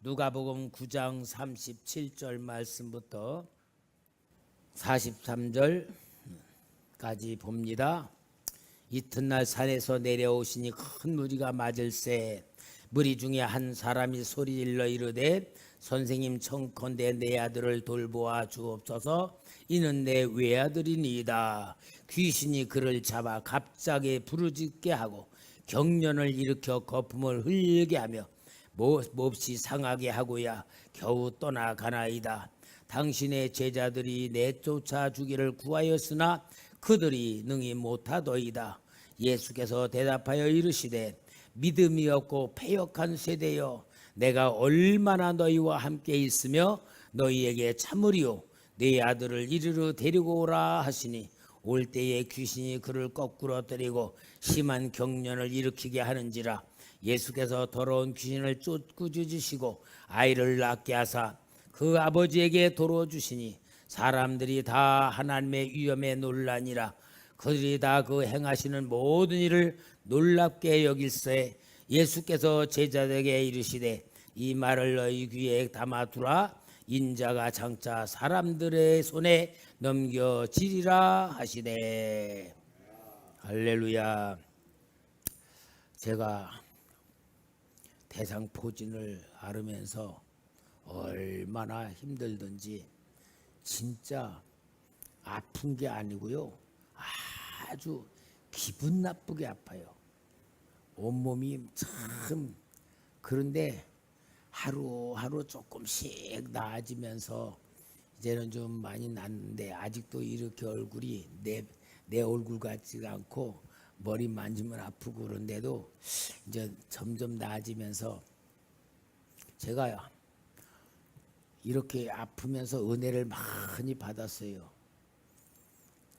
누가복음 9장 37절 말씀부터 43절까지 봅니다. 이튿날 산에서 내려오시니 큰 무리가 맞을세 무리 중에 한 사람이 소리질러 이르되 선생님 청컨대 내 아들을 돌보아 주옵소서. 이는 내 외아들이니이다. 귀신이 그를 잡아 갑자기 부르짖게 하고 경련을 일으켜 거품을 흘리게 하며 몹시 상하게 하고야 겨우 떠나가나이다. 당신의 제자들이 내쫓아 주기를 구하였으나 그들이 능히 못하더이다. 예수께서 대답하여 이르시되 믿음이 없고 패역한 세대여, 내가 얼마나 너희와 함께 있으며 너희에게 참으리요. 네 아들을 이리로 데리고 오라 하시니 올 때에 귀신이 그를 거꾸로 때리고 심한 경련을 일으키게 하는지라. 예수께서 더러운 귀신을 쫓꾸짖으시고 아이를 낳게 하사 그 아버지에게 도로 주시니 사람들이 다 하나님의 위엄에 놀라니라. 그들이 다 그 행하시는 모든 일을 놀랍게 여길세. 예수께서 제자들에게 이르시되 이 말을 너희 귀에 담아두라. 인자가 장차 사람들의 손에 넘겨지리라 하시되. 할렐루야. 제가 대상포진을 앓으면서 얼마나 힘들든지 진짜 아픈 게 아니고요, 아주 기분 나쁘게 아파요. 온몸이 참. 그런데 하루하루 조금씩 나아지면서 이제는 좀 많이 낫는데 아직도 이렇게 얼굴이 내 얼굴 같지가 않고 머리 만지면 아프고 그런데도 이제 점점 나아지면서 제가 이렇게 아프면서 은혜를 많이 받았어요.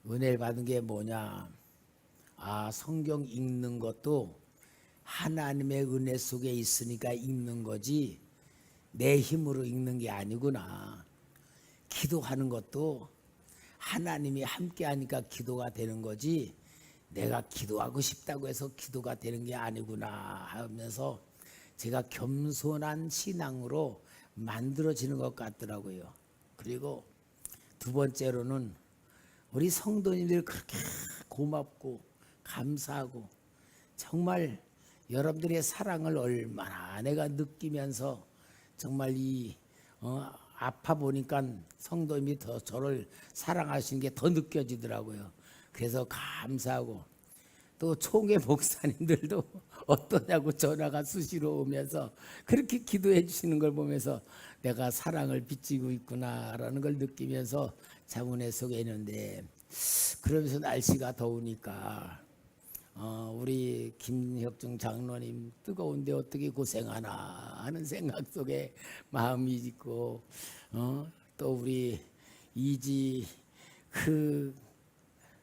은혜를 받은 게 뭐냐? 성경 읽는 것도 하나님의 은혜 속에 있으니까 읽는 거지 내 힘으로 읽는 게 아니구나. 기도하는 것도 하나님이 함께 하니까 기도가 되는 거지 내가 기도하고 싶다고 해서 기도가 되는 게 아니구나 하면서 제가 겸손한 신앙으로 만들어지는 것 같더라고요. 그리고 두 번째로는 우리 성도님들 그렇게 고맙고 감사하고 정말 여러분들의 사랑을 얼마나 내가 느끼면서 정말 아파 보니까 성도님이 더 저를 사랑하시는 게 더 느껴지더라고요. 그래서 감사하고 또 총회 목사님들도 어떠냐고 전화가 수시로 오면서 그렇게 기도해 주시는 걸 보면서 내가 사랑을 빚지고 있구나라는 걸 느끼면서 자문회 속에 있는데, 그러면서 날씨가 더우니까 우리 김혁중 장로님 뜨거운데 어떻게 고생하나 하는 생각 속에 마음이 있고, 또 우리 이지 그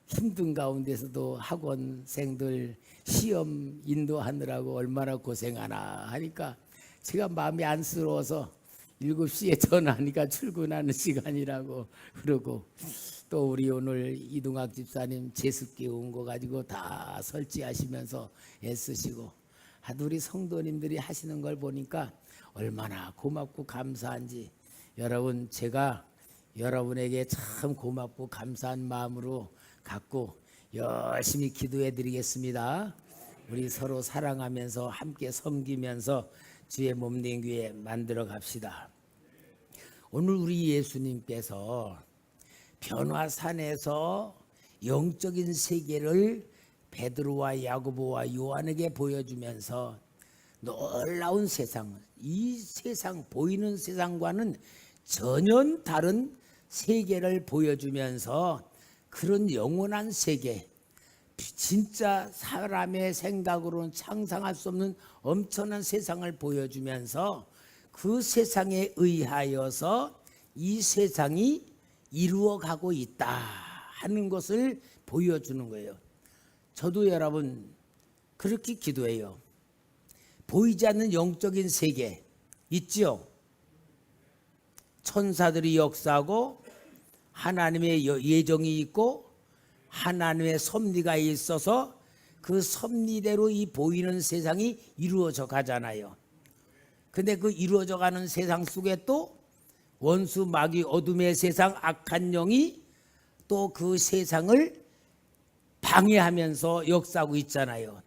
힘든 가운데서도 학원생들 시험 인도하느라고 얼마나 고생하나 하니까 제가 마음이 안쓰러워서 7시에 전화하니까 출근하는 시간이라고 그러고, 또 우리 오늘 이동학 집사님 제습기 온 거 가지고 다 설치하시면서 애쓰시고 하도 우리 성도님들이 하시는 걸 보니까 얼마나 고맙고 감사한지, 여러분 제가 여러분에게 참 고맙고 감사한 마음으로 갖고 열심히 기도해 드리겠습니다. 우리 서로 사랑하면서 함께 섬기면서 주의 몸된 교회 만들어 갑시다. 오늘 우리 예수님께서 변화산에서 영적인 세계를 베드로와 야고보와 요한에게 보여주면서 놀라운 세상, 이 세상 보이는 세상과는 전혀 다른 세계를 보여주면서 그런 영원한 세계, 진짜 사람의 생각으로는 상상할 수 없는 엄청난 세상을 보여주면서 그 세상에 의하여서 이 세상이 이루어가고 있다 하는 것을 보여주는 거예요. 저도 여러분 그렇게 기도해요. 보이지 않는 영적인 세계 있죠? 천사들이 역사하고 하나님의 예정이 있고 하나님의 섭리가 있어서 그 섭리대로 이 보이는 세상이 이루어져 가잖아요. 근데 그 이루어져가는 세상 속에 또 원수 마귀 어둠의 세상 악한 영이 또 그 세상을 방해하면서 역사하고 있잖아요.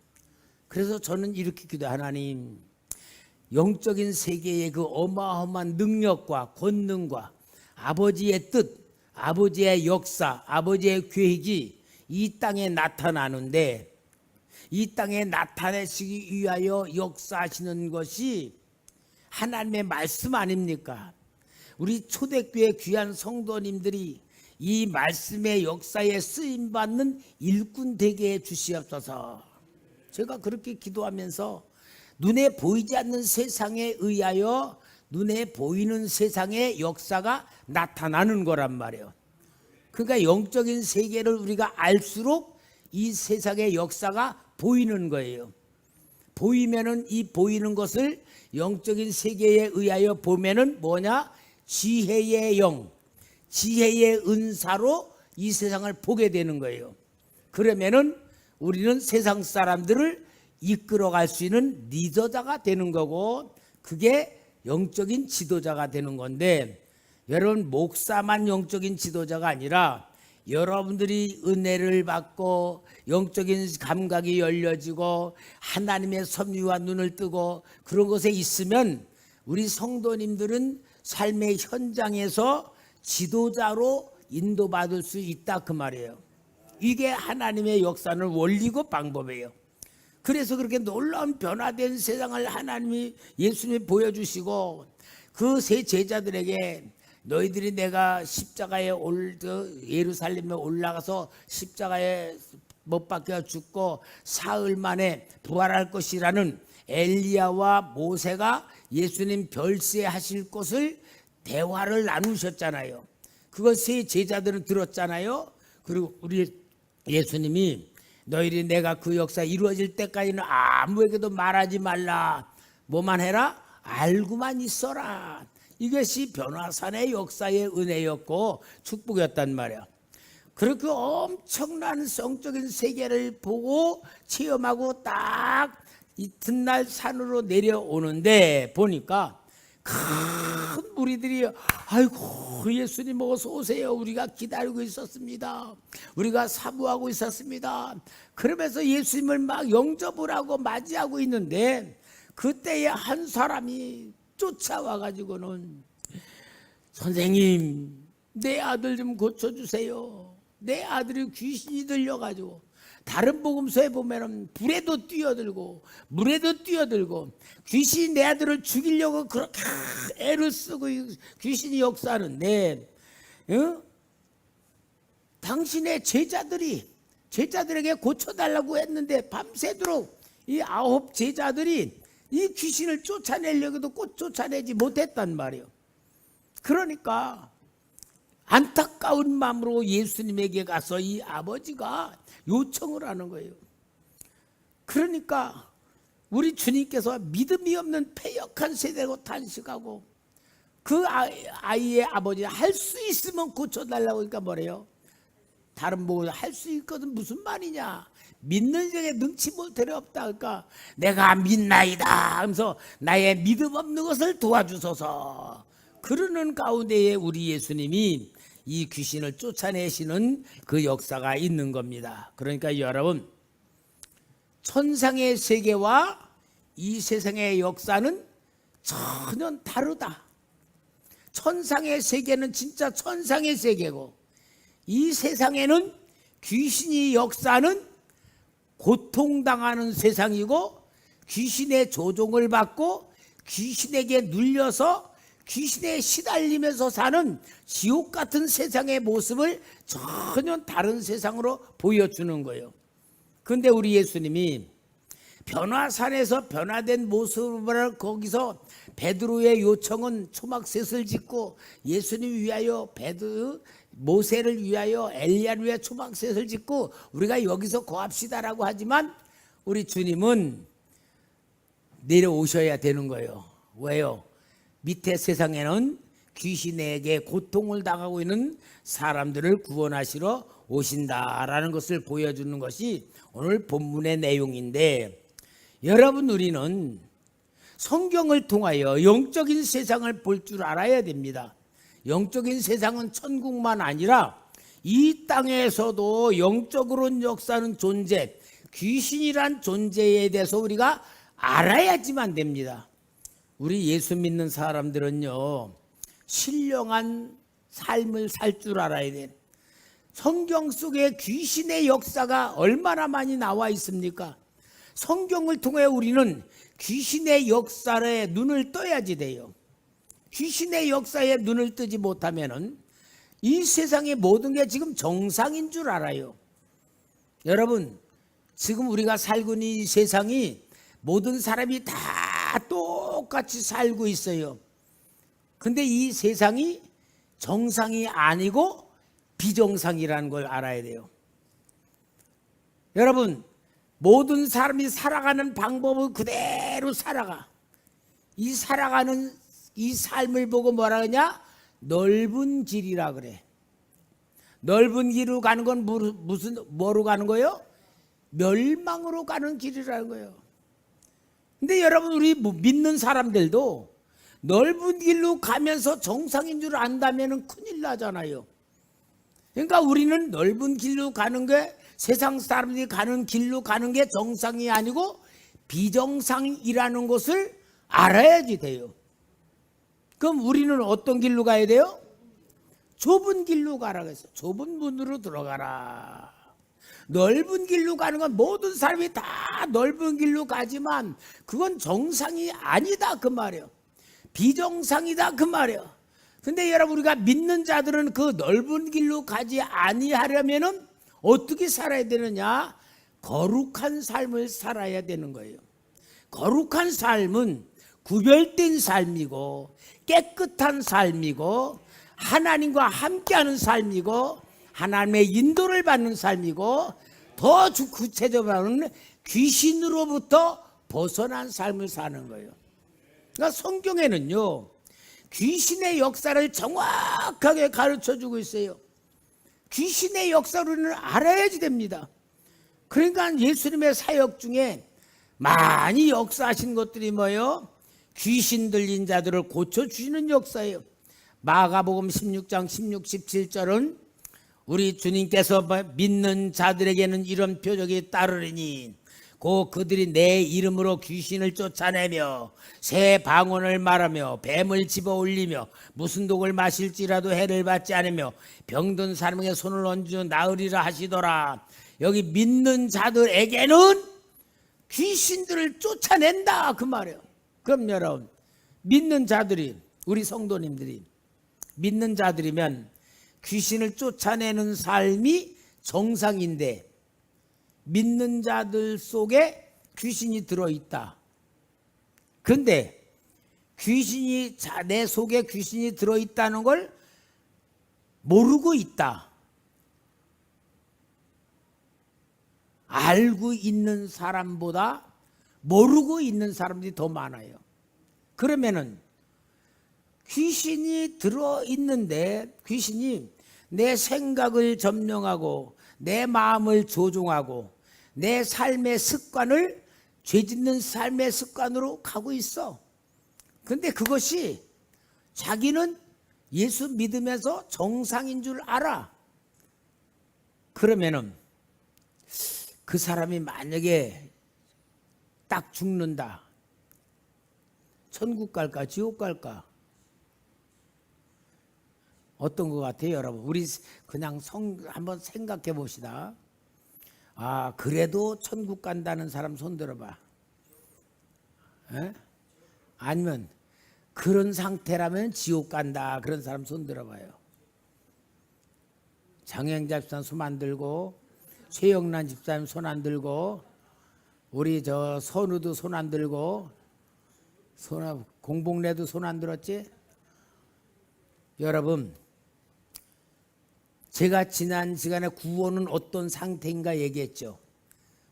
그래서 저는 이렇게 기도해요. 하나님, 영적인 세계의 그 어마어마한 능력과 권능과 아버지의 뜻, 아버지의 역사, 아버지의 계획이 이 땅에 나타나는데, 이 땅에 나타내시기 위하여 역사하시는 것이 하나님의 말씀 아닙니까? 우리 초대교회 귀한 성도님들이 이 말씀의 역사에 쓰임받는 일꾼 되게 해 주시옵소서. 제가 그렇게 기도하면서 눈에 보이지 않는 세상에 의하여 눈에 보이는 세상의 역사가 나타나는 거란 말이에요. 그러니까 영적인 세계를 우리가 알수록 이 세상의 역사가 보이는 거예요. 보이면은 이 보이는 것을 영적인 세계에 의하여 보면은 뭐냐? 지혜의 영, 지혜의 은사로 이 세상을 보게 되는 거예요. 그러면은 우리는 세상 사람들을 이끌어갈 수 있는 리더자가 되는 거고, 그게 영적인 지도자가 되는 건데, 여러분 목사만 영적인 지도자가 아니라 여러분들이 은혜를 받고 영적인 감각이 열려지고 하나님의 섭리와 눈을 뜨고 그런 것에 있으면 우리 성도님들은 삶의 현장에서 지도자로 인도받을 수 있다 그 말이에요. 이게 하나님의 역사는 원리고 방법이에요. 그래서 그렇게 놀라운 변화된 세상을 하나님이 예수님이 보여주시고 그 세 제자들에게 너희들이 내가 십자가에 예루살렘에 올라가서 십자가에 못 박혀 죽고 사흘 만에 부활할 것이라는 엘리야와 모세가 예수님 별세하실 것을 대화를 나누셨잖아요. 그걸 세 제자들은 들었잖아요. 그리고 우리 예수님이 너희들이 내가 그 역사 이루어질 때까지는 아무에게도 말하지 말라. 뭐만 해라? 알고만 있어라. 이것이 변화산의 역사의 은혜였고 축복이었단 말이야. 그렇게 엄청난 성적인 세계를 보고 체험하고 딱 이튿날 산으로 내려오는데 보니까 큰 무리들이 아이고 예수님 어서 오세요. 우리가 기다리고 있었습니다. 우리가 사모하고 있었습니다. 그러면서 예수님을 막 영접을 하고 맞이하고 있는데 그때에 한 사람이 쫓아와 가지고는 선생님 내 아들 좀 고쳐주세요. 내 아들이 귀신이 들려가지고 다른 복음서에 보면은 불에도 뛰어들고 물에도 뛰어들고 귀신이 내 아들을 죽이려고 그렇게 애를 쓰고 귀신이 역사하는데 당신의 제자들에게 고쳐달라고 했는데 밤새도록 이 9 제자들이 이 귀신을 쫓아내려고도 쫓아내지 못했단 말이에요. 그러니까 안타까운 마음으로 예수님에게 가서 이 아버지가 요청을 하는 거예요. 그러니까 우리 주님께서 믿음이 없는 패역한 세대로 탄식하고 그 아이의 아버지 할 수 있으면 고쳐달라고 하니까 뭐래요? 다른 뭐 할 수 있거든 무슨 말이냐? 믿는 자에게 능치 못할 없다. 그러니까 내가 믿나이다 하면서 나의 믿음 없는 것을 도와주소서. 그러는 가운데에 우리 예수님이 이 귀신을 쫓아내시는 그 역사가 있는 겁니다. 그러니까 여러분 천상의 세계와 이 세상의 역사는 전혀 다르다. 천상의 세계는 진짜 천상의 세계고 이 세상에는 귀신이 역사는 고통당하는 세상이고 귀신의 조종을 받고 귀신에게 눌려서 귀신에 시달리면서 사는 지옥 같은 세상의 모습을 전혀 다른 세상으로 보여주는 거예요. 그런데 우리 예수님이 변화산에서 변화된 모습을 거기서 베드로의 요청은 초막셋을 짓고 예수님 위하여 모세를 위하여 엘리야를 위하여 초막셋을 짓고 우리가 여기서 거합시다라고 하지만 우리 주님은 내려오셔야 되는 거예요. 왜요? 밑에 세상에는 귀신에게 고통을 당하고 있는 사람들을 구원하시러 오신다라는 것을 보여주는 것이 오늘 본문의 내용인데 여러분 우리는 성경을 통하여 영적인 세상을 볼 줄 알아야 됩니다. 영적인 세상은 천국만 아니라 이 땅에서도 영적으로 역사하는 존재, 귀신이란 존재에 대해서 우리가 알아야지만 됩니다. 우리 예수 믿는 사람들은요, 신령한 삶을 살 줄 알아야 돼. 성경 속에 귀신의 역사가 얼마나 많이 나와 있습니까? 성경을 통해 우리는 귀신의 역사에 눈을 떠야지 돼요. 귀신의 역사에 눈을 뜨지 못하면은 이 세상의 모든 게 지금 정상인 줄 알아요. 여러분, 지금 우리가 살고 있는 이 세상이 모든 사람이 다 똑같이 살고 있어요. 근데 이 세상이 정상이 아니고 비정상이라는 걸 알아야 돼요. 여러분, 모든 사람이 살아가는 방법을 그대로 살아가. 이 살아가는 이 삶을 보고 뭐라 그러냐? 넓은 길이라 그래. 넓은 길로 가는 건 뭐로 가는 거예요? 멸망으로 가는 길이라는 거예요. 근데 여러분, 우리 믿는 사람들도 넓은 길로 가면서 정상인 줄 안다면 큰일 나잖아요. 그러니까 우리는 넓은 길로 가는 게, 세상 사람들이 가는 길로 가는 게 정상이 아니고 비정상이라는 것을 알아야지 돼요. 그럼 우리는 어떤 길로 가야 돼요? 좁은 길로 가라 그랬어요. 좁은 문으로 들어가라. 넓은 길로 가는 건 모든 사람이 다 넓은 길로 가지만 그건 정상이 아니다 그 말이에요. 비정상이다 그 말이에요. 근데 여러분, 우리가 믿는 자들은 그 넓은 길로 가지 아니하려면은 어떻게 살아야 되느냐? 거룩한 삶을 살아야 되는 거예요. 거룩한 삶은 구별된 삶이고 깨끗한 삶이고 하나님과 함께하는 삶이고 하나님의 인도를 받는 삶이고 더 구체적으로는 귀신으로부터 벗어난 삶을 사는 거예요. 그러니까 성경에는요, 귀신의 역사를 정확하게 가르쳐주고 있어요. 귀신의 역사를 알아야지 됩니다. 그러니까 예수님의 사역 중에 많이 역사하신 것들이 뭐예요? 귀신 들린 자들을 고쳐주시는 역사예요. 마가복음 16장 16, 17절은 우리 주님께서 믿는 자들에게는 이런 표적이 따르리니 곧 그들이 내 이름으로 귀신을 쫓아내며 새 방언을 말하며 뱀을 집어올리며 무슨 독을 마실지라도 해를 받지 않으며 병든 사람에게 손을 얹어 나으리라 하시더라. 여기 믿는 자들에게는 귀신들을 쫓아낸다 그 말이에요. 그럼 여러분, 믿는 자들이, 우리 성도님들이 믿는 자들이면 귀신을 쫓아내는 삶이 정상인데 믿는 자들 속에 귀신이 들어있다. 그런데 귀신이 내 속에 귀신이 들어있다는 걸 모르고 있다. 알고 있는 사람보다 모르고 있는 사람들이 더 많아요. 그러면은 귀신이 들어있는데 귀신이 내 생각을 점령하고 내 마음을 조종하고 내 삶의 습관을 죄짓는 삶의 습관으로 가고 있어. 근데 그것이 자기는 예수 믿으면서 정상인 줄 알아. 그러면은 그 사람이 만약에 딱 죽는다. 천국 갈까 지옥 갈까? 어떤 것 같아요 여러분? 우리 그냥 한번 생각해 봅시다. 아, 그래도 천국 간다는 사람 손 들어봐. 에? 아니면 그런 상태라면 지옥 간다 그런 사람 손 들어봐요. 장영자 집사님 손 안 들고, 최영란 집사님 손 안 들고, 우리 저 선우도 손 안 들고, 공복래도 손 안 들었지? 여러분, 제가 지난 시간에 구원은 어떤 상태인가 얘기했죠.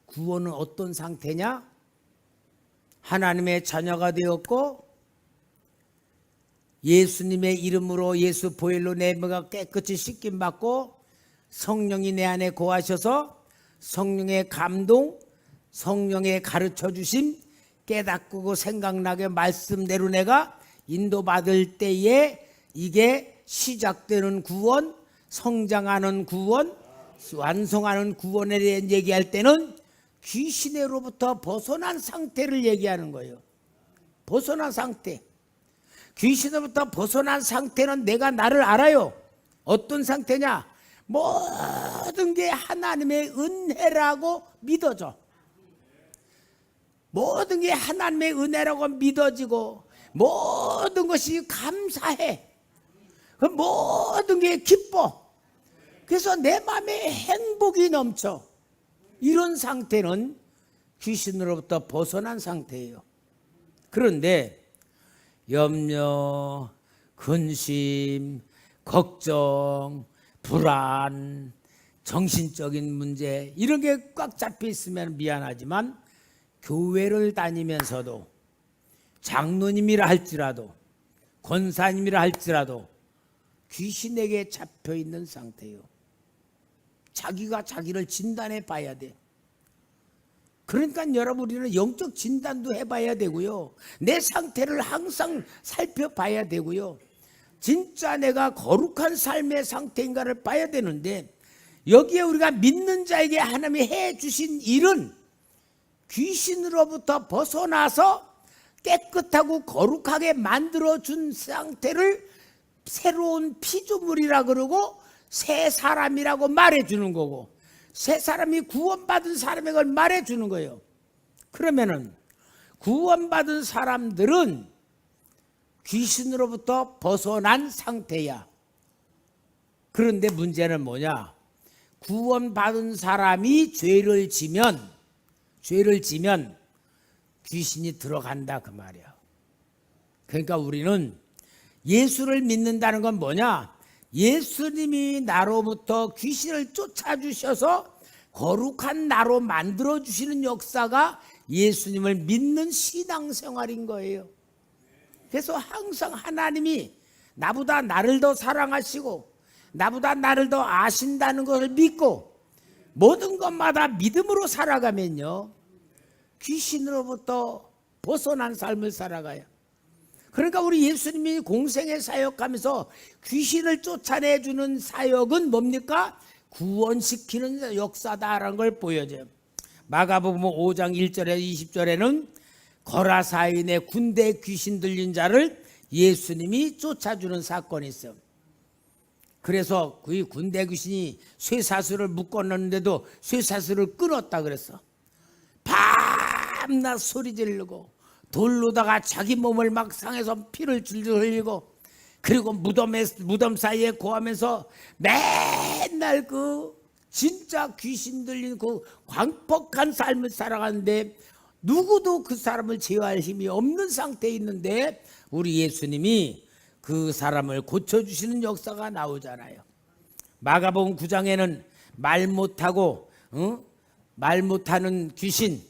구원은 어떤 상태냐? 하나님의 자녀가 되었고 예수님의 이름으로 예수 보혈로 내 몸가 깨끗이 씻김 받고 성령이 내 안에 거하셔서 성령의 감동, 성령의 가르쳐 주심, 깨닫고 생각나게 말씀대로 내가 인도받을 때에 이게 시작되는 구원, 성장하는 구원, 완성하는 구원에 대한 얘기할 때는 귀신으로부터 벗어난 상태를 얘기하는 거예요. 벗어난 상태. 귀신으로부터 벗어난 상태는 내가 나를 알아요. 어떤 상태냐? 모든 게 하나님의 은혜라고 믿어져. 모든 게 하나님의 은혜라고 믿어지고 모든 것이 감사해. 그 모든 게 기뻐. 그래서 내 마음에 행복이 넘쳐. 이런 상태는 귀신으로부터 벗어난 상태예요. 그런데 염려, 근심, 걱정, 불안, 정신적인 문제 이런 게 꽉 잡혀 있으면 미안하지만 교회를 다니면서도 장로님이라 할지라도 권사님이라 할지라도 귀신에게 잡혀 있는 상태예요. 자기가 자기를 진단해 봐야 돼. 그러니까 여러분 우리는 영적 진단도 해봐야 되고요. 내 상태를 항상 살펴봐야 되고요. 진짜 내가 거룩한 삶의 상태인가를 봐야 되는데 여기에 우리가 믿는 자에게 하나님이 해주신 일은 귀신으로부터 벗어나서 깨끗하고 거룩하게 만들어준 상태를 새로운 피조물이라 그러고 새 사람이라고 말해주는 거고 새 사람이 구원받은 사람의 걸 말해주는 거예요. 그러면은 구원받은 사람들은 귀신으로부터 벗어난 상태야. 그런데 문제는 뭐냐? 구원받은 사람이 죄를 지면 귀신이 들어간다 그 말이야. 그러니까 우리는 예수를 믿는다는 건 뭐냐? 예수님이 나로부터 귀신을 쫓아주셔서 거룩한 나로 만들어주시는 역사가 예수님을 믿는 신앙생활인 거예요. 그래서 항상 하나님이 나보다 나를 더 사랑하시고 나보다 나를 더 아신다는 것을 믿고 모든 것마다 믿음으로 살아가면요 귀신으로부터 벗어난 삶을 살아가요. 그러니까 우리 예수님이 공생의 사역하면서 귀신을 쫓아내주는 사역은 뭡니까? 구원시키는 역사다라는 걸 보여줘요. 마가복음 5장 1절에 20절에는 거라사인의 군대 귀신 들린 자를 예수님이 쫓아주는 사건이 있어요. 그래서 그 군대 귀신이 쇠사슬을 묶어놨는데도 쇠사슬을 끊었다 그랬어. 밤낮 소리 지르고 돌로다가 자기 몸을 막 상해서 피를 줄줄 흘리고 그리고 무덤 사이에 고하면서 맨날 그 진짜 귀신 들린 그 광폭한 삶을 살아가는데 누구도 그 사람을 제어할 힘이 없는 상태에 있는데 우리 예수님이 그 사람을 고쳐주시는 역사가 나오잖아요. 마가복음 9장에는 말 못하고 말 못하는 귀신,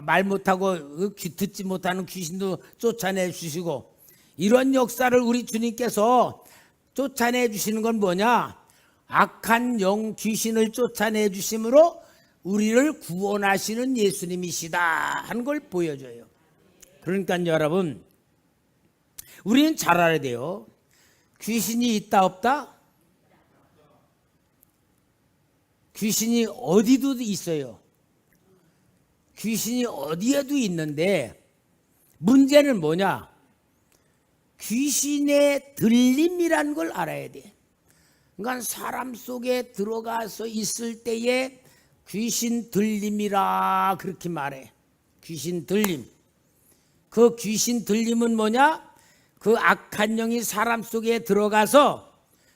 말 못하고 듣지 못하는 귀신도 쫓아내 주시고 이런 역사를 우리 주님께서 쫓아내 주시는 건 뭐냐? 악한 영 귀신을 쫓아내 주심으로 우리를 구원하시는 예수님이시다 하는 걸 보여줘요. 그러니까 여러분 우리는 잘 알아야 돼요. 귀신이 있다 없다? 귀신이 어디도 있어요. 귀신이 어디에도 있는데 문제는 뭐냐? 귀신의 들림이라는 걸 알아야 돼. 그러니까 사람 속에 들어가서 있을 때에 귀신 들림이라 그렇게 말해. 귀신 들림. 그 귀신 들림은 뭐냐? 그 악한 영이 사람 속에 들어가서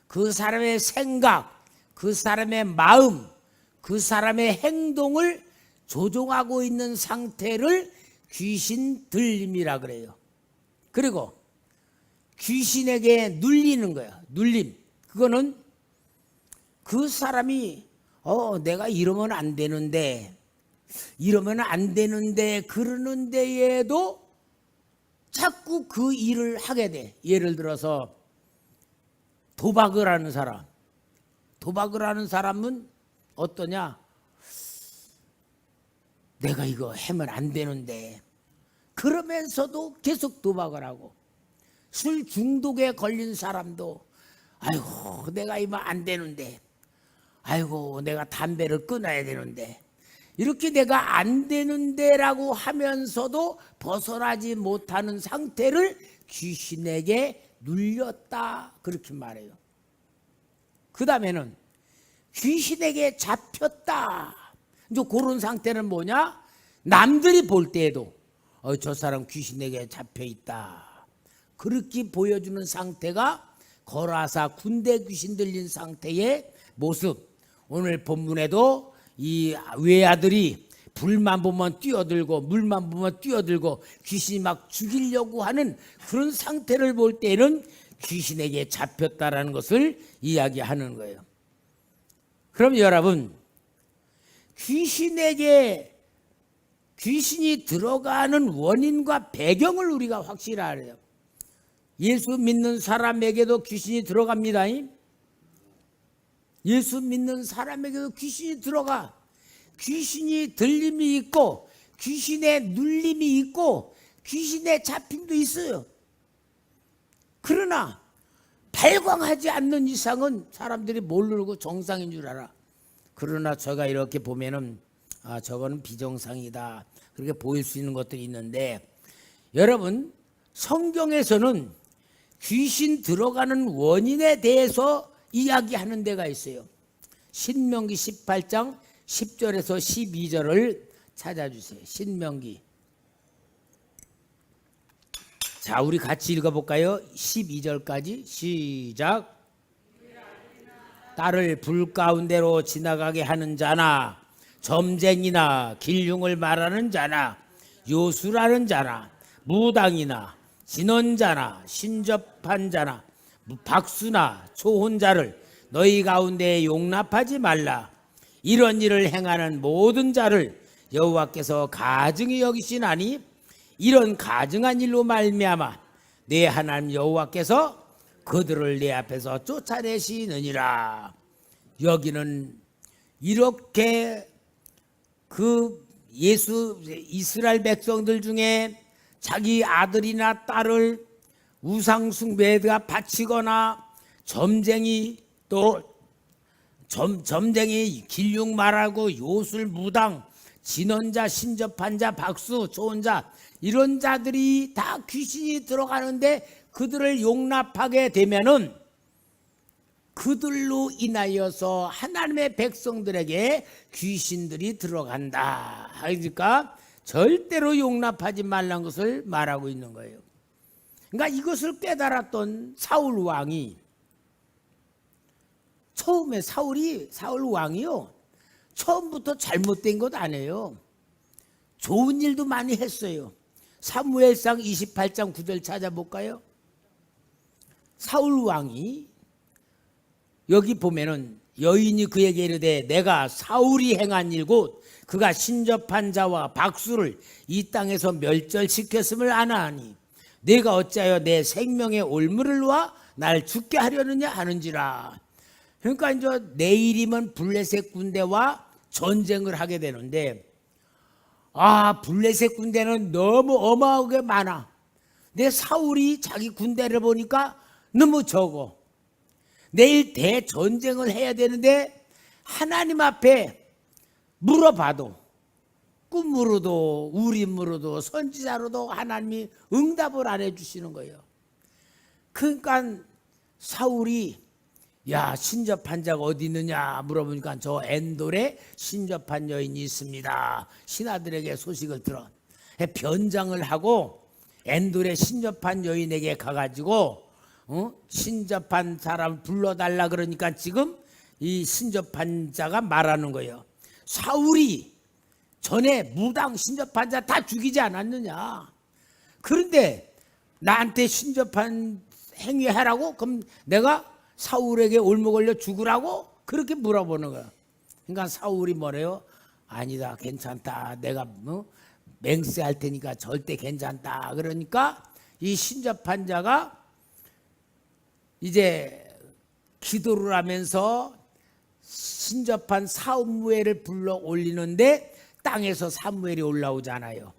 그 사람의 생각, 그 사람의 마음, 그 사람의 행동을 조종하고 있는 상태를 귀신 들림이라 그래요. 그리고 귀신에게 눌리는 거야. 눌림. 그거는 그 사람이 내가 이러면 안 되는데 그러는 데에도 자꾸 그 일을 하게 돼. 예를 들어서 도박을 하는 사람은 어떠냐? 내가 이거 하면 안 되는데 그러면서도 계속 도박을 하고, 술 중독에 걸린 사람도 아이고 내가 이만 안 되는데, 아이고 내가 담배를 끊어야 되는데, 이렇게 내가 안 되는데라고 하면서도 벗어나지 못하는 상태를 귀신에게 눌렸다, 그렇게 말해요. 그 다음에는 귀신에게 잡혔다. 이제 그런 상태는 뭐냐? 남들이 볼 때에도 저 사람 귀신에게 잡혀 있다, 그렇게 보여주는 상태가 거라사 군대 귀신 들린 상태의 모습. 오늘 본문에도 이 외아들이 불만 보면 뛰어들고 물만 보면 뛰어들고 귀신이 막 죽이려고 하는 그런 상태를 볼 때는 귀신에게 잡혔다라는 것을 이야기하는 거예요. 그럼 여러분, 귀신이 들어가는 원인과 배경을 우리가 확실히 알아요. 예수 믿는 사람에게도 귀신이 들어갑니다. 예수 믿는 사람에게도 귀신이 들어가. 귀신이 들림이 있고, 귀신의 눌림이 있고, 귀신의 잡힘도 있어요. 그러나 발광하지 않는 이상은 사람들이 모르고 정상인 줄 알아. 그러나 제가 이렇게 보면은 저거는 비정상이다, 그렇게 보일 수 있는 것들이 있는데, 여러분, 성경에서는 귀신 들어가는 원인에 대해서 이야기하는 데가 있어요. 신명기 18장 10절에서 12절을 찾아주세요. 신명기. 자, 우리 같이 읽어볼까요? 12절까지 시작. 딸을 불 가운데로 지나가게 하는 자나, 점쟁이나 길흉을 말하는 자나, 요술하는 자나, 무당이나 진언자나 신접한 자나 박수나 초혼자를 너희 가운데 용납하지 말라. 이런 일을 행하는 모든 자를 여호와께서 가증히 여기시나니 이런 가증한 일로 말미암아 내 하나님 여호와께서 그들을 내 앞에서 쫓아내시느니라. 여기는 이렇게 그 이스라엘 백성들 중에 자기 아들이나 딸을 우상숭배에다 바치거나 점쟁이, 또 점쟁이, 길흉 말하고 요술, 무당, 진언자, 신접한 자, 박수, 초혼자, 이런 자들이 다 귀신이 들어가는데, 그들을 용납하게 되면은 그들로 인하여서 하나님의 백성들에게 귀신들이 들어간다. 그러니까 절대로 용납하지 말라는 것을 말하고 있는 거예요. 그러니까 이것을 깨달았던 사울 왕이, 처음에 사울 왕이요, 처음부터 잘못된 것 아니에요. 좋은 일도 많이 했어요. 사무엘상 28장 9절 찾아볼까요? 사울 왕이, 여기 보면은 여인이 그에게 이르되 내가 사울이 행한 일곧 그가 신접한 자와 박수를 이 땅에서 멸절시켰음을 아나니 내가 어찌하여 내 생명의 올무를 놓아 날 죽게 하려느냐 하는지라. 그러니까 이제 내일이면 블레셋 군대와 전쟁을 하게 되는데, 블레셋 군대는 너무 어마어마하게 많아. 내 사울이 자기 군대를 보니까 너무 적어. 내일 대전쟁을 해야 되는데 하나님 앞에 물어봐도, 꿈으로도 우림으로도 선지자로도 하나님이 응답을 안 해주시는 거예요. 그러니까 사울이 신접한 자가 어디 있느냐 물어보니까 저 엔돌에 신접한 여인이 있습니다. 신하들에게 소식을 들어 변장을 하고 엔돌에 신접한 여인에게 가가지고 신접한 사람 불러달라 그러니까 지금 이 신접한 자가 말하는 거예요. 사울이 전에 무당 신접한 자 다 죽이지 않았느냐. 그런데 나한테 신접한 행위하라고? 그럼 내가 사울에게 올무 걸려 죽으라고? 그렇게 물어보는 거야. 그러니까 사울이 뭐래요? 아니다, 괜찮다, 내가 맹세할 테니까 절대 괜찮다. 그러니까 이 신접한 자가 이제 기도를 하면서 신접한 사무엘을 불러 올리는데 땅에서 사무엘이 올라오잖아요.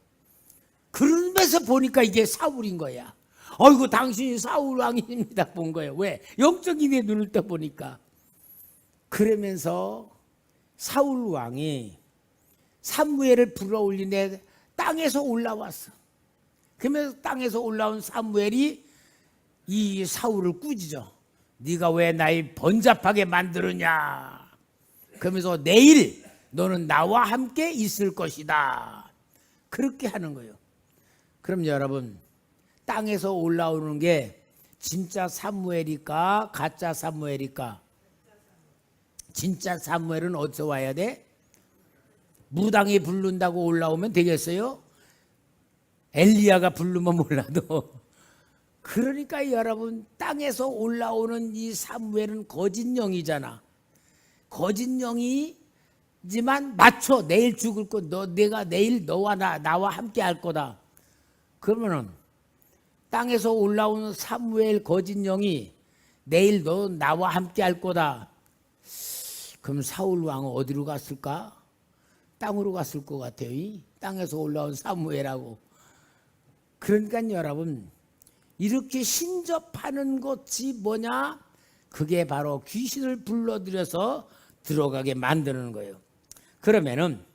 그러면 땅에서 보니까 이게 사울인 거야. 어이구 당신이 사울 왕입니다 본 거예요. 왜? 영적인 내 눈을 떠보니까. 그러면서 사울 왕이 사무엘을 불러올리네 땅에서 올라왔어. 그러면서 땅에서 올라온 사무엘이 이 사울을 꾸짖어. 네가 왜 나를 번잡하게 만드느냐. 그러면서 내일 너는 나와 함께 있을 것이다. 그렇게 하는 거예요. 그럼 여러분 땅에서 올라오는 게 진짜 사무엘일까 가짜 사무엘일까? 진짜 사무엘은 어디서 와야 돼? 무당이 부른다고 올라오면 되겠어요? 엘리야가 부르면 몰라도. 그러니까 여러분 땅에서 올라오는 이 사무엘은 거짓 영이잖아. 거짓 영이지만 맞춰. 내일 죽을 거. 내가 내일 너와 나와 함께 할 거다. 그러면은 땅에서 올라오는 사무엘 거짓 영이 내일 너 나와 함께 할 거다. 그럼 사울 왕은 어디로 갔을까? 땅으로 갔을 것 같아요. 땅에서 올라온 사무엘하고. 그러니까 여러분 이렇게 신접하는 것이 뭐냐? 그게 바로 귀신을 불러들여서 들어가게 만드는 거예요. 그러면은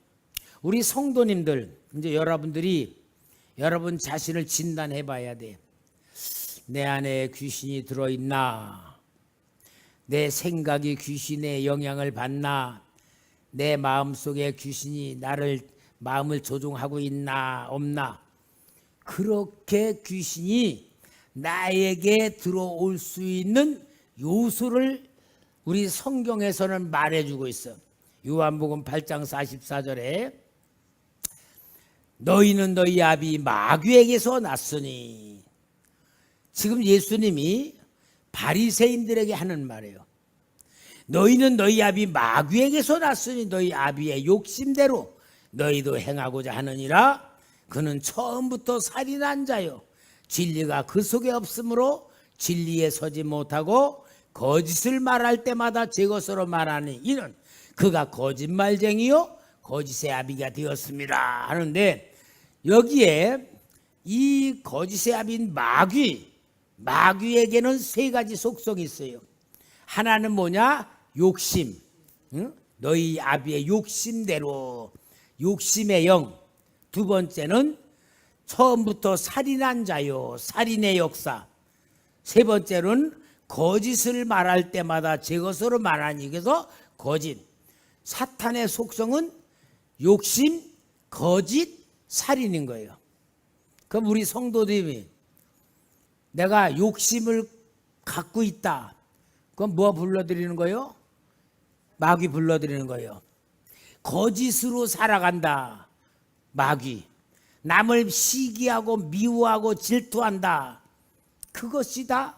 우리 성도님들 이제 여러분들이 여러분 자신을 진단해 봐야 돼. 내 안에 귀신이 들어있나? 내 생각이 귀신의 영향을 받나? 내 마음속에 귀신이 나를 마음을 조종하고 있나 없나? 그렇게 귀신이 나에게 들어올 수 있는 요소를 우리 성경에서는 말해주고 있어. 요한복음 8장 44절에 너희는 너희 아비 마귀에게서 났으니. 지금 예수님이 바리새인들에게 하는 말이에요. 너희는 너희 아비 마귀에게서 났으니 너희 아비의 욕심대로 너희도 행하고자 하느니라. 그는 처음부터 살인한 자요 진리가 그 속에 없으므로 진리에 서지 못하고 거짓을 말할 때마다 제 것으로 말하니 이는 그가 거짓말쟁이요 거짓의 아비가 되었습니다 하는데, 여기에 이 거짓의 아비인 마귀에게는 세 가지 속성이 있어요. 하나는 뭐냐? 욕심. 너희 아비의 욕심대로, 욕심의 영. 두 번째는 처음부터 살인한 자요 살인의 역사. 세 번째는 거짓을 말할 때마다 제 것으로 말하니. 그래서 거짓. 사탄의 속성은 욕심, 거짓, 살인인 거예요. 그럼 우리 성도들이 내가 욕심을 갖고 있다. 그럼 뭐 불러드리는 거예요? 마귀 불러드리는 거예요. 거짓으로 살아간다. 마귀. 남을 시기하고 미워하고 질투한다. 그것이 다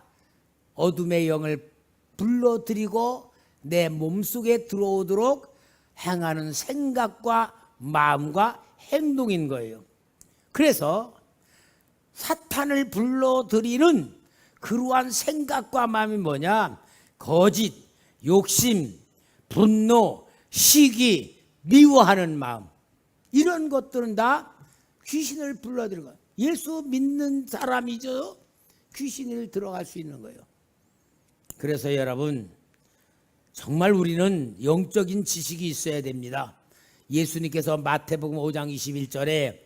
어둠의 영을 불러들이고 내 몸속에 들어오도록 행하는 생각과 마음과 행동인 거예요. 그래서 사탄을 불러들이는 그러한 생각과 마음이 뭐냐? 거짓, 욕심, 분노, 시기, 미워하는 마음. 이런 것들은 다 귀신을 불러들이고, 예수 믿는 사람이죠 귀신을 들어갈 수 있는 거예요. 그래서 여러분 정말 우리는 영적인 지식이 있어야 됩니다. 예수님께서 마태복음 5장 21절에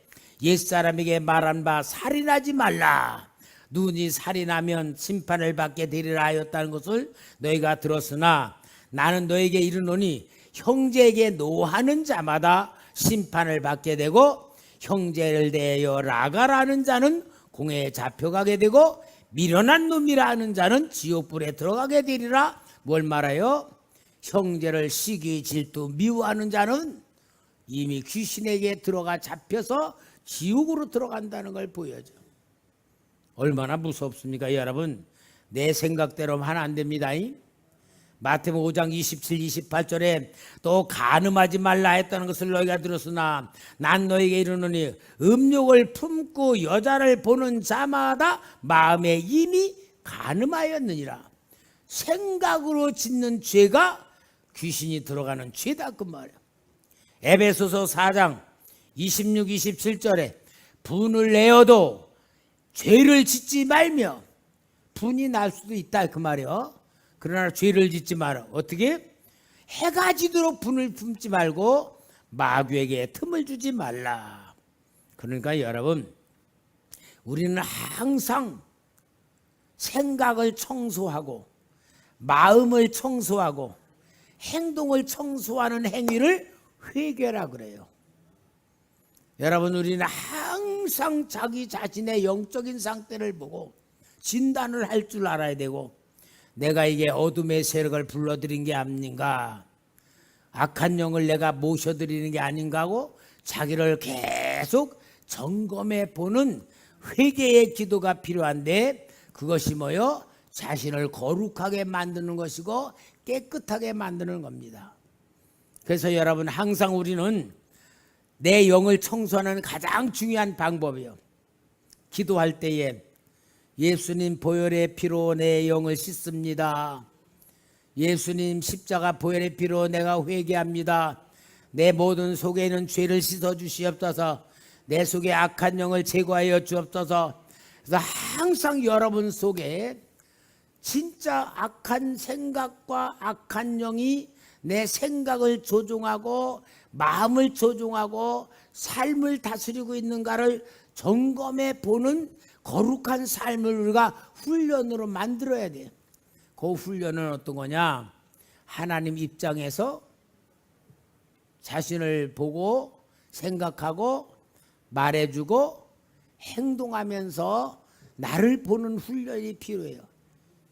옛사람에게 말한 바 살인하지 말라. 누구니 살인하면 심판을 받게 되리라 하였다는 것을 너희가 들었으나 나는 너에게 이르노니 형제에게 노하는 자마다 심판을 받게 되고 형제를 대하여 라가라는 자는 공회에 잡혀가게 되고 미련한 놈이라 하는 자는 지옥불에 들어가게 되리라. 뭘 말해요? 형제를 시기 질투 미워하는 자는 이미 귀신에게 들어가 잡혀서 지옥으로 들어간다는 걸 보여줘. 얼마나 무섭습니까 여러분? 내 생각대로 하면 안 됩니다. 마태복음 5장 27, 28절에 또 간음하지 말라 했다는 것을 너희가 들었으나 난 너희에게 이르노니 음욕을 품고 여자를 보는 자마다 마음에 이미 간음하였느니라. 생각으로 짓는 죄가 귀신이 들어가는 죄다 그 말이야. 에베소서 4장 26, 27절에 분을 내어도 죄를 짓지 말며, 분이 날 수도 있다 그 말이요. 그러나 죄를 짓지 마라. 어떻게? 해가 지도록 분을 품지 말고 마귀에게 틈을 주지 말라. 그러니까 여러분, 우리는 항상 생각을 청소하고 마음을 청소하고 행동을 청소하는 행위를 회개라 그래요. 여러분, 우리는 항상 자기 자신의 영적인 상태를 보고 진단을 할 줄 알아야 되고, 내가 이게 어둠의 세력을 불러들인 게 아닌가, 악한 영을 내가 모셔드리는 게 아닌가 하고 자기를 계속 점검해 보는 회개의 기도가 필요한데, 그것이 뭐요? 자신을 거룩하게 만드는 것이고 깨끗하게 만드는 겁니다. 그래서 여러분, 항상 우리는 내 영을 청소하는 가장 중요한 방법이요, 기도할 때에 예수님 보혈의 피로 내 영을 씻습니다. 예수님 십자가 보혈의 피로 내가 회개합니다. 내 모든 속에 있는 죄를 씻어 주시옵소서. 내 속에 악한 영을 제거하여 주옵소서. 그래서 항상 여러분 속에 진짜 악한 생각과 악한 영이 내 생각을 조종하고 마음을 조종하고 삶을 다스리고 있는가를 점검해 보는 거룩한 삶을 우리가 훈련으로 만들어야 돼요. 그 훈련은 어떤 거냐? 하나님 입장에서 자신을 보고 생각하고 말해주고 행동하면서 나를 보는 훈련이 필요해요.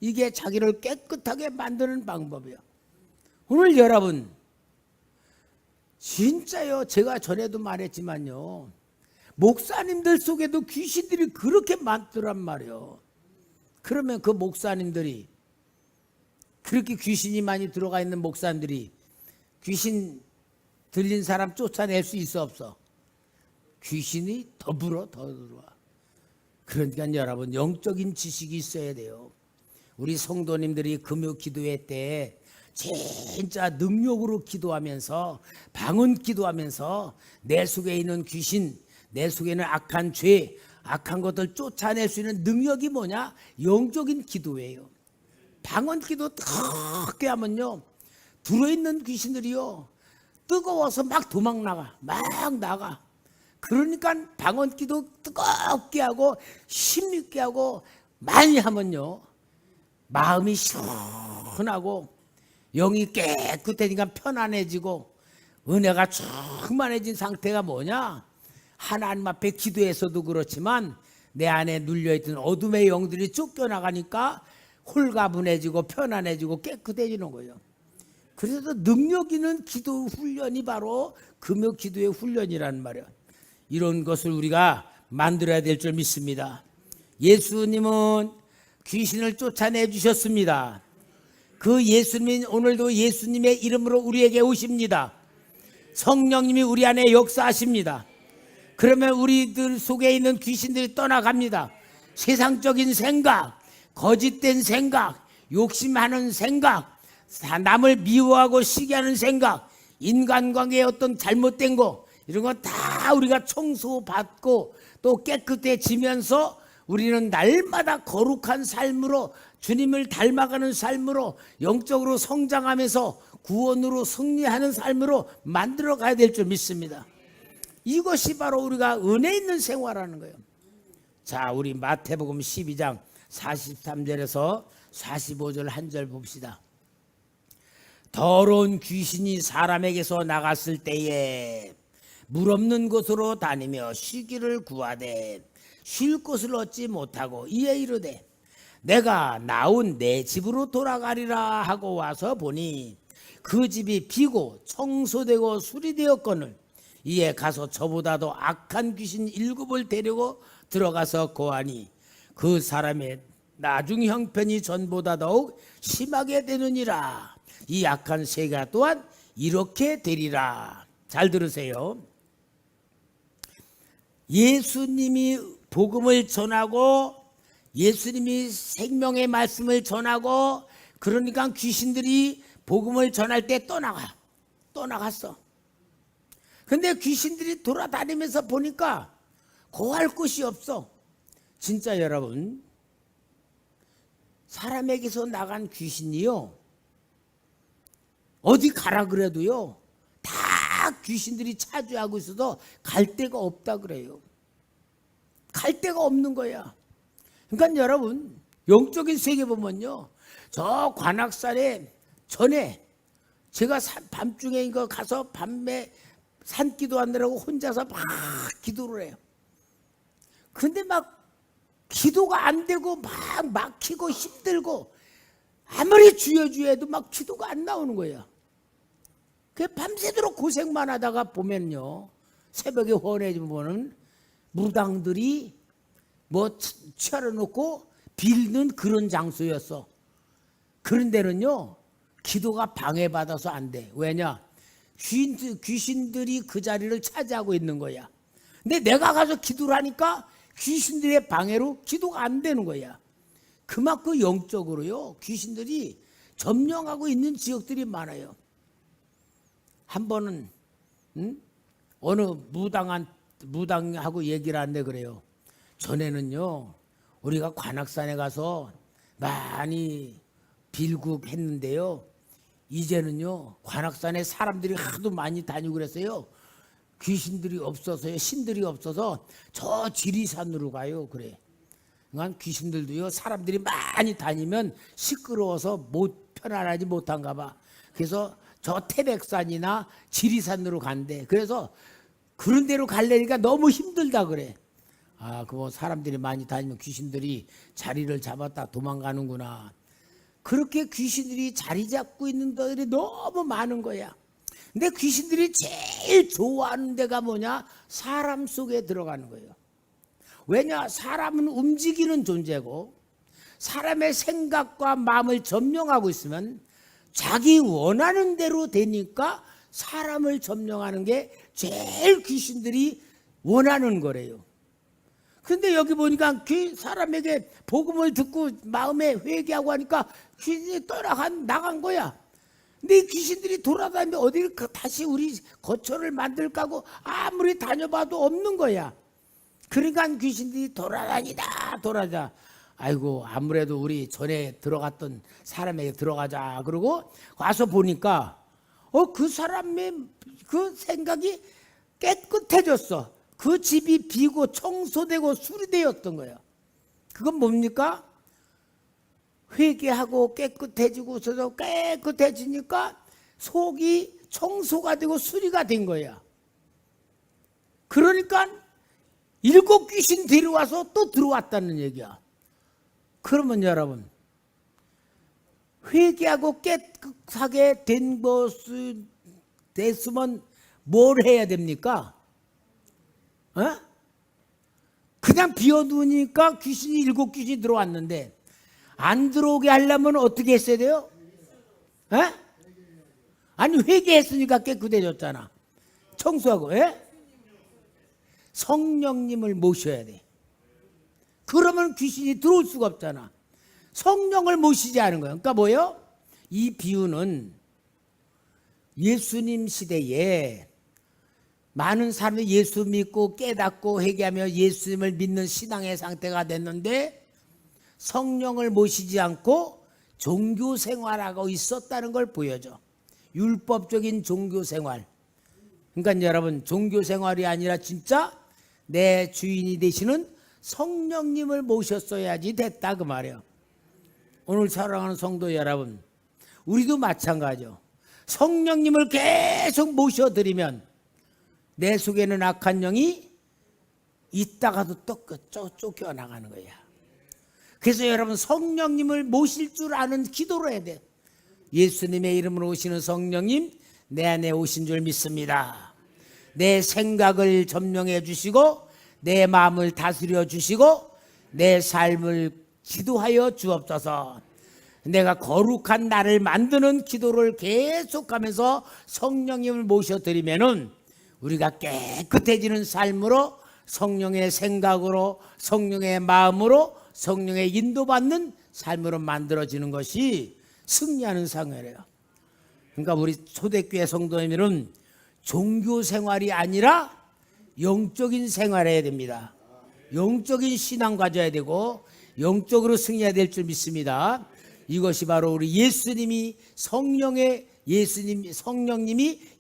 이게 자기를 깨끗하게 만드는 방법이에요. 오늘 여러분, 진짜요, 제가 전에도 말했지만요, 목사님들 속에도 귀신들이 그렇게 많더란 말이에요. 그러면 그 목사님들이, 그렇게 귀신이 많이 들어가 있는 목사님들이 귀신 들린 사람 쫓아낼 수 있어 없어? 귀신이 더 들어와. 그러니까 여러분, 영적인 지식이 있어야 돼요. 우리 성도님들이 금요 기도회 때 진짜 능력으로 기도하면서, 방언 기도하면서 내 속에 있는 귀신, 내 속에 있는 악한 죄, 악한 것들 쫓아낼 수 있는 능력이 뭐냐? 영적인 기도예요. 방언 기도 크게 하면요, 들어있는 귀신들이요, 뜨거워서 막 도망 나가. 그러니까 방언 기도 뜨겁게 하고 힘있게 하고 많이 하면요, 마음이 시원하고 영이 깨끗해지니까 편안해지고 은혜가 충만해진 상태가 뭐냐? 하나님 앞에 기도해서도 그렇지만 내 안에 눌려있던 어둠의 영들이 쫓겨나가니까 홀가분해지고 편안해지고 깨끗해지는 거예요. 그래서 능력 있는 기도 훈련이 바로 금요 기도의 훈련이라는 말이에요. 이런 것을 우리가 만들어야 될 줄 믿습니다. 예수님은 귀신을 쫓아내 주셨습니다. 그 예수님은 오늘도 예수님의 이름으로 우리에게 오십니다. 성령님이 우리 안에 역사하십니다. 그러면 우리들 속에 있는 귀신들이 떠나갑니다. 세상적인 생각, 거짓된 생각, 욕심하는 생각, 남을 미워하고 시기하는 생각, 인간관계의 어떤 잘못된 거, 이런 거 다 우리가 청소받고 또 깨끗해지면서 우리는 날마다 거룩한 삶으로, 주님을 닮아가는 삶으로, 영적으로 성장하면서 구원으로 승리하는 삶으로 만들어 가야 될 줄 믿습니다. 이것이 바로 우리가 은혜 있는 생활하는 거예요. 자, 우리 마태복음 12장 43절에서 45절 한 절 봅시다. 더러운 귀신이 사람에게서 나갔을 때에 물 없는 곳으로 다니며 쉬기를 구하되 쉴 곳을 얻지 못하고 이에 이르되 내가 나온 내 집으로 돌아가리라 하고 와서 보니 그 집이 비고 청소되고 수리되었거늘 이에 가서 저보다도 악한 귀신 7을 데리고 들어가서 고하니 그 사람의 나중 형편이 전보다 더욱 심하게 되느니라. 이 악한 세가 또한 이렇게 되리라. 잘 들으세요. 예수님이 복음을 전하고 예수님이 생명의 말씀을 전하고 그러니까 귀신들이 복음을 전할 때 떠나갔어. 근데 귀신들이 돌아다니면서 보니까 거할 곳이 없어. 진짜 여러분, 사람에게서 나간 귀신이요, 어디 가라 그래도요, 다 귀신들이 차지하고 있어도 갈 데가 없다 그래요. 갈 데가 없는 거야. 그러니까 여러분, 영적인 세계 보면요, 저 관악산에 전에 제가 밤중에 이거 가서 밤에 산기도 하느라고 혼자서 막 기도를 해요. 근데 막 기도가 안 되고 막 막히고 힘들고 아무리 주여 주여 해도 막 기도가 안 나오는 거예요. 그 밤새도록 고생만 하다가 보면요, 새벽에 헌해보면 무당들이 뭐 차려놓고 빌는 그런 장소였어. 그런 데는요, 기도가 방해받아서 안 돼. 왜냐? 귀신들이 그 자리를 차지하고 있는 거야. 근데 내가 가서 기도를 하니까 귀신들의 방해로 기도가 안 되는 거야. 그만큼 영적으로요, 귀신들이 점령하고 있는 지역들이 많아요. 한 번은 어느 무당하고 얘기를 하는데 그래요. 전에는요, 우리가 관악산에 가서 많이 빌고 했는데요, 이제는요, 관악산에 사람들이 하도 많이 다니고 그랬어요. 귀신들이 없어서요, 신들이 없어서 저 지리산으로 가요. 그래. 그러니까 귀신들도요, 사람들이 많이 다니면 시끄러워서 편안하지 못한가 봐. 그래서 저 태백산이나 지리산으로 간대. 그래서 그런 데로 가려니까 너무 힘들다 그래. 아, 그거 사람들이 많이 다니면 귀신들이 자리를 잡았다 도망가는구나. 그렇게 귀신들이 자리 잡고 있는 데들이 너무 많은 거야. 근데 귀신들이 제일 좋아하는 데가 뭐냐? 사람 속에 들어가는 거예요. 왜냐? 사람은 움직이는 존재고 사람의 생각과 마음을 점령하고 있으면 자기 원하는 대로 되니까 사람을 점령하는 게 제일 귀신들이 원하는 거래요. 근데 여기 보니까 사람에게 복음을 듣고 마음에 회개하고 하니까 귀신이 나간 거야. 근데 이 귀신들이 돌아다니면 어디를 다시 우리 거처를 만들까고 아무리 다녀봐도 없는 거야. 그러니까 귀신들이 돌아다니다. 아이고, 아무래도 우리 전에 들어갔던 사람에게 들어가자. 그러고 와서 보니까 그 사람의 그 생각이 깨끗해졌어. 그 집이 비고 청소되고 수리되었던 거예요. 그건 뭡니까? 회개하고 깨끗해지고서 깨끗해지니까 속이 청소가 되고 수리가 된 거야. 그러니까 7 귀신 데려와서 또 들어왔다는 얘기야. 그러면 여러분, 회개하고 깨끗하게 된 것이 됐으면 뭘 해야 됩니까? 그냥 비워두니까 귀신이 7 귀신이 들어왔는데 안 들어오게 하려면 어떻게 했어야 돼요? 아니, 회개했으니까 깨끗해졌잖아. 청소하고. 성령님을 모셔야 돼. 그러면 귀신이 들어올 수가 없잖아. 성령을 모시지 않은 거예요. 그러니까 뭐예요? 이 비유는 예수님 시대에 많은 사람들이 예수 믿고 깨닫고 회개하며 예수님을 믿는 신앙의 상태가 됐는데 성령을 모시지 않고 종교 생활하고 있었다는 걸 보여줘. 율법적인 종교 생활. 그러니까 여러분, 종교 생활이 아니라 진짜 내 주인이 되시는 성령님을 모셨어야지 됐다 그 말이에요. 오늘 사랑하는 성도 여러분, 우리도 마찬가지죠. 성령님을 계속 모셔드리면 내 속에는 악한 영이 있다가도 또 쫓겨나가는 거야. 그래서 여러분, 성령님을 모실 줄 아는 기도를 해야 돼. 예수님의 이름으로 오시는 성령님, 내 안에 오신 줄 믿습니다. 내 생각을 점령해 주시고 내 마음을 다스려 주시고 내 삶을 기도하여 주옵소서. 내가 거룩한 나를 만드는 기도를 계속하면서 성령님을 모셔드리면은 우리가 깨끗해지는 삶으로, 성령의 생각으로, 성령의 마음으로, 성령의 인도받는 삶으로 만들어지는 것이 승리하는 생활이에요. 그러니까 우리 초대교회 성도님들은 종교 생활이 아니라 영적인 생활을 해야 됩니다. 영적인 신앙 가져야 되고 영적으로 승리해야 될 줄 믿습니다. 이것이 바로 우리 예수님이 성령님이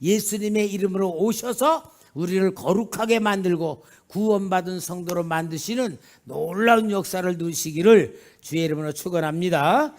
예수님의 이름으로 오셔서 우리를 거룩하게 만들고 구원받은 성도로 만드시는 놀라운 역사를 누시기를 주의 이름으로 축원합니다.